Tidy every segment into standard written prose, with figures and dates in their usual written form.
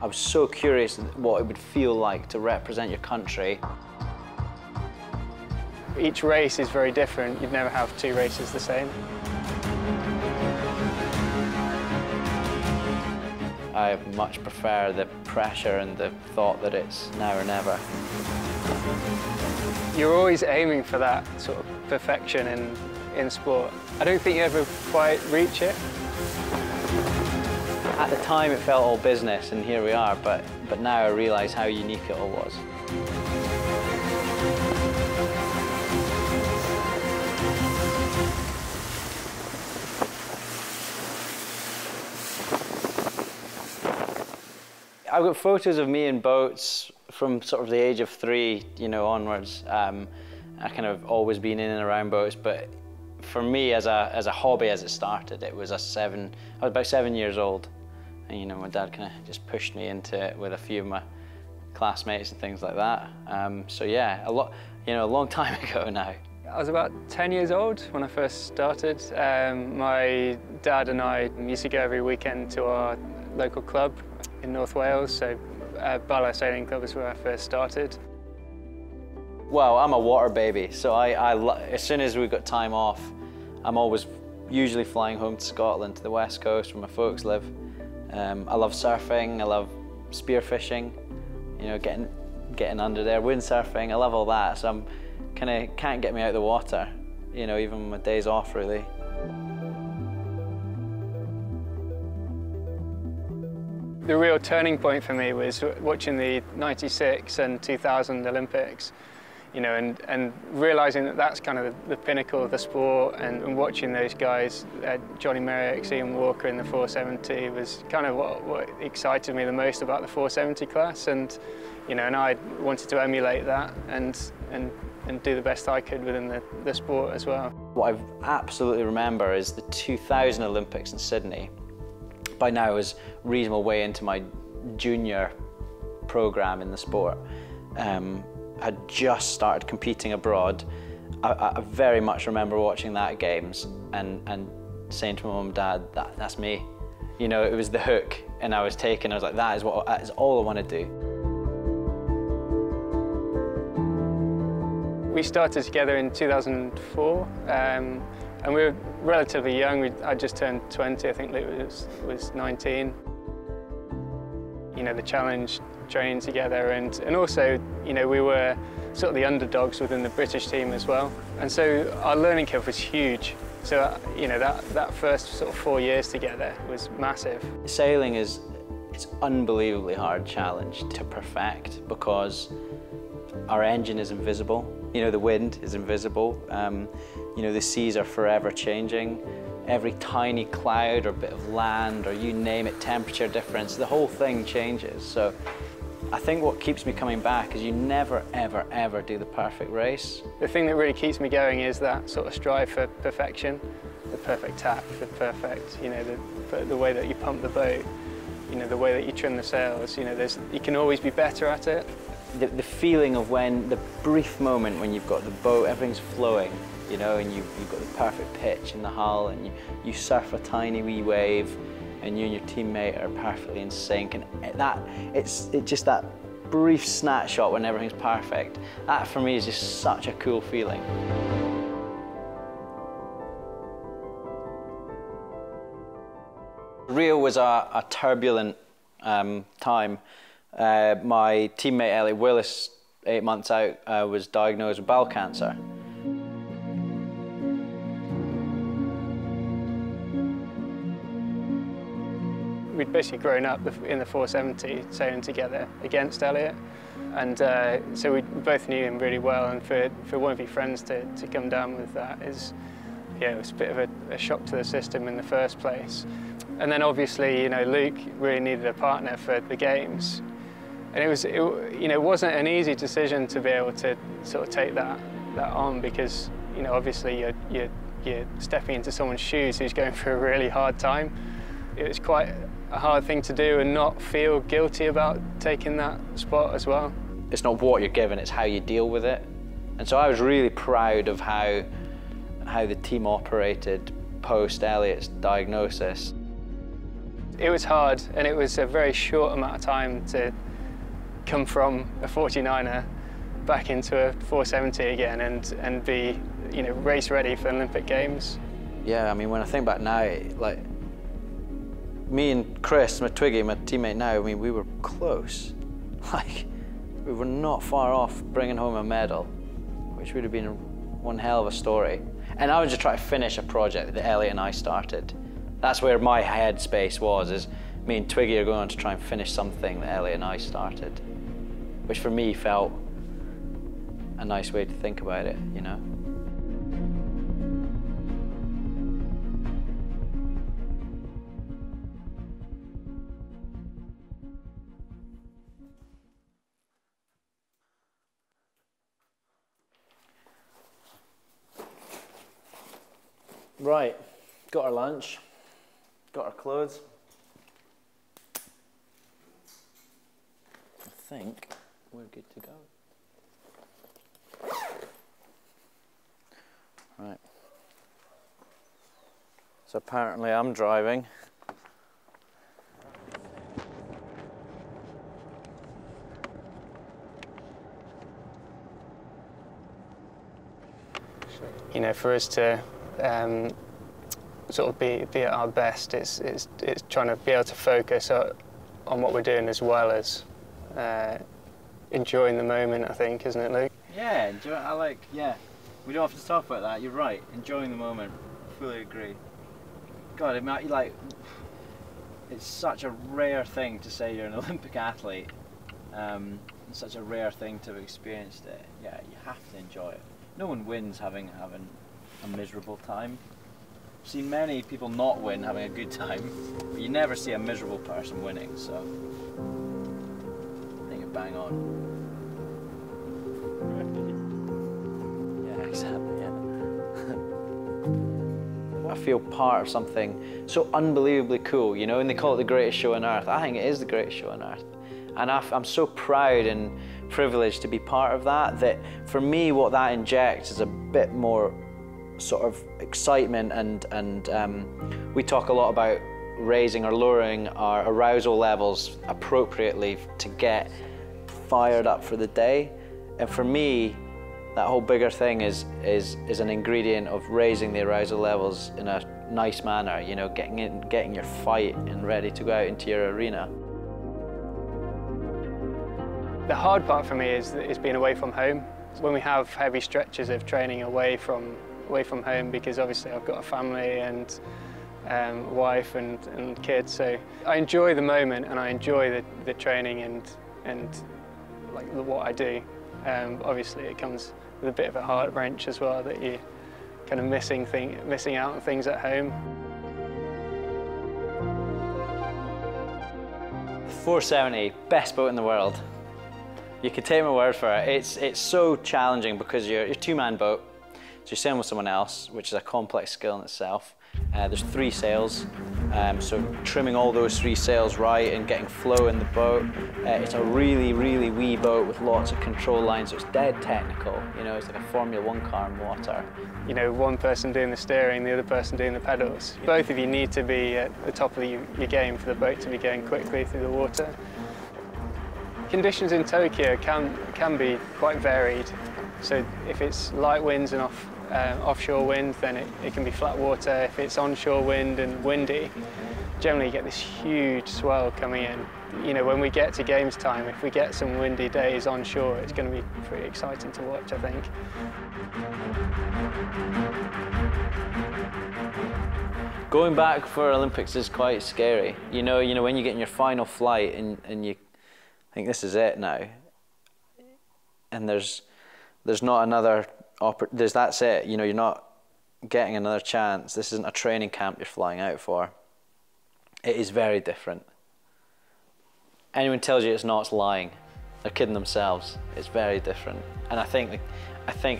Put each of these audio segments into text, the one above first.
I was so curious what it would feel like to represent your country. Each race is very different. You'd never have two races the same. I much prefer the pressure and the thought that it's now or never. You're always aiming for that sort of perfection in sport. I don't think you ever quite reach it. At the time it felt all business, and here we are, but now I realise how unique it all was. I've got photos of me in boats from sort of the age of 3, you know, onwards. I kind of always been in and around boats, but for me as a hobby as it started, it was I was about 7 years old. And, you know, my dad kind of just pushed me into it with a few of my classmates and things like that. So yeah, a long time ago now. I was about 10 years old when I first started. My dad and I used to go every weekend to our local club in North Wales, so Bala Sailing Club is where I first started. Well, I'm a water baby, so as soon as we've got time off, I'm always usually flying home to Scotland, to the west coast where my folks live. I love surfing, I love spearfishing, you know, getting under there, windsurfing, I love all that, so I'm kind of can't get me out of the water, you know, even on my days off really. The real turning point for me was watching the '96 and 2000 Olympics, you know, and realising that that's kind of the pinnacle of the sport, and watching those guys, Johnny Merrick, Ian Walker in the 470 was kind of what excited me the most about the 470 class, and you know, and I wanted to emulate that and do the best I could within the sport as well. What I absolutely remember is the 2000 Olympics in Sydney. By now I was a reasonable way into my junior programme in the sport. Had just started competing abroad. I very much remember watching that at games and saying to my mum and dad, that's me. You know, it was the hook, and I was like, that is all I want to do. We started together in 2004, and we were relatively young. I just turned 20, I think Luke was 19. You know, the challenge, training together, and also, you know, we were sort of the underdogs within the British team as well. And so our learning curve was huge. So, you know, that first sort of 4 years together was massive. Sailing it's unbelievably hard challenge to perfect because our engine is invisible. You know, the wind is invisible. You know, the seas are forever changing. Every tiny cloud or bit of land, or you name it, temperature difference, the whole thing changes. So I think what keeps me coming back is you never, ever, ever do the perfect race. The thing that really keeps me going is that sort of strive for perfection, the perfect tack, the perfect, you know, the way that you pump the boat, you know, the way that you trim the sails, you know, you can always be better at it. The feeling of the brief moment when you've got the boat, everything's flowing, you know, and you've got the perfect pitch in the hull, and you surf a tiny wee wave, and you and your teammate are perfectly in sync, and it's just that brief snapshot when everything's perfect. That for me is just such a cool feeling. Rio was a turbulent time. My teammate Elliot Willis, 8 months out, was diagnosed with bowel cancer. We'd basically grown up in the 470 sailing together against Elliot, and so we both knew him really well, and for one of your friends to come down with that is, yeah, it was a bit of a shock to the system in the first place. And then obviously, you know, Luke really needed a partner for the games. And it wasn't an easy decision to be able to sort of take that on, because, you know, obviously you're stepping into someone's shoes who's going through a really hard time. It was quite a hard thing to do and not feel guilty about taking that spot as well. It's not what you're given, it's how you deal with it. And so I was really proud of how the team operated post Elliot's diagnosis. It was hard, and it was a very short amount of time to come from a 49er back into a 470 again and be, you know, race ready for Olympic Games. Yeah, I mean, when I think back now, like, me and Chris, my Twiggy, my teammate now, I mean, we were close. Like, we were not far off bringing home a medal, which would have been one hell of a story. And I was just trying to finish a project that Elliot and I started. That's where my headspace was, is me and Twiggy are going on to try and finish something that Elliot and I started, which for me felt a nice way to think about it, you know? Right, got our lunch, got our clothes. I think we're good to go. Right. So apparently I'm driving. You know, for us to sort of be at our best, it's trying to be able to focus on what we're doing as well as enjoying the moment, I think, isn't it, Luke? Yeah, yeah. We don't have to talk about that, you're right. Enjoying the moment, fully agree. God, it might, like, it's such a rare thing to say you're an Olympic athlete. It's such a rare thing to have experienced it. Yeah, you have to enjoy it. No one wins having a miserable time. I've seen many people not win having a good time, but you never see a miserable person winning, so I think you're bang on. Yeah, exactly, yeah. I feel part of something so unbelievably cool, you know, and they call it the greatest show on earth. I think it is the greatest show on earth. And I'm so proud and privileged to be part of that, that for me what that injects is a bit more sort of excitement, and we talk a lot about raising or lowering our arousal levels appropriately to get fired up for the day. And for me, that whole bigger thing is an ingredient of raising the arousal levels in a nice manner, you know, getting your fight and ready to go out into your arena. The hard part for me is being away from home. When we have heavy stretches of training away from home, because obviously I've got a family and wife and kids, so I enjoy the moment and I enjoy the training and like what I do. Obviously it comes with a bit of a heart wrench as well, that you're kind of missing out on things at home. 470, best boat in the world. You can take my word for it. It's so challenging because you're a two-man boat, so you're sailing with someone else, which is a complex skill in itself. There's 3 sails, so trimming all those 3 sails right and getting flow in the boat. It's a really, really wee boat with lots of control lines, so it's dead technical. You know, it's like a Formula 1 car in water. You know, one person doing the steering, the other person doing the pedals. Both of you need to be at the top of your game for the boat to be going quickly through the water. Conditions in Tokyo can be quite varied. So if it's light winds and offshore wind, then it can be flat water. If it's onshore wind and windy, generally you get this huge swell coming in. You know, when we get to games time, if we get some windy days onshore, it's going to be pretty exciting to watch, I think. Going back for Olympics is quite scary. You know when you get in your final flight and you think this is it now, and there's not another that's it. You know, you're not getting another chance. This isn't a training camp you're flying out for. It is very different. Anyone tells you it's not, it's lying. They're kidding themselves. It's very different. And I think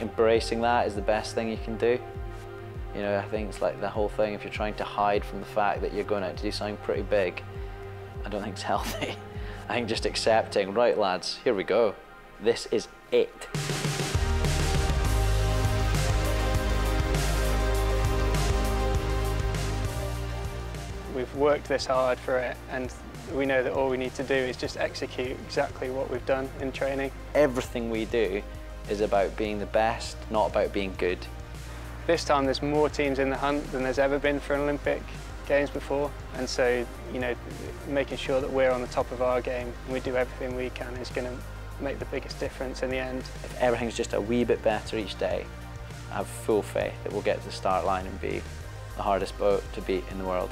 embracing that is the best thing you can do. You know, I think it's like the whole thing, if you're trying to hide from the fact that you're going out to do something pretty big, I don't think it's healthy. I think just accepting, right lads, here we go. This is it. we've worked this hard for it, and we know that all we need to do is just execute exactly what we've done in training. Everything we do is about being the best, not about being good. This time there's more teams in the hunt than there's ever been for an Olympic Games before, and so, you know, making sure that we're on the top of our game and we do everything we can is going to make the biggest difference in the end. If everything's just a wee bit better each day, I have full faith that we'll get to the start line and be the hardest boat to beat in the world.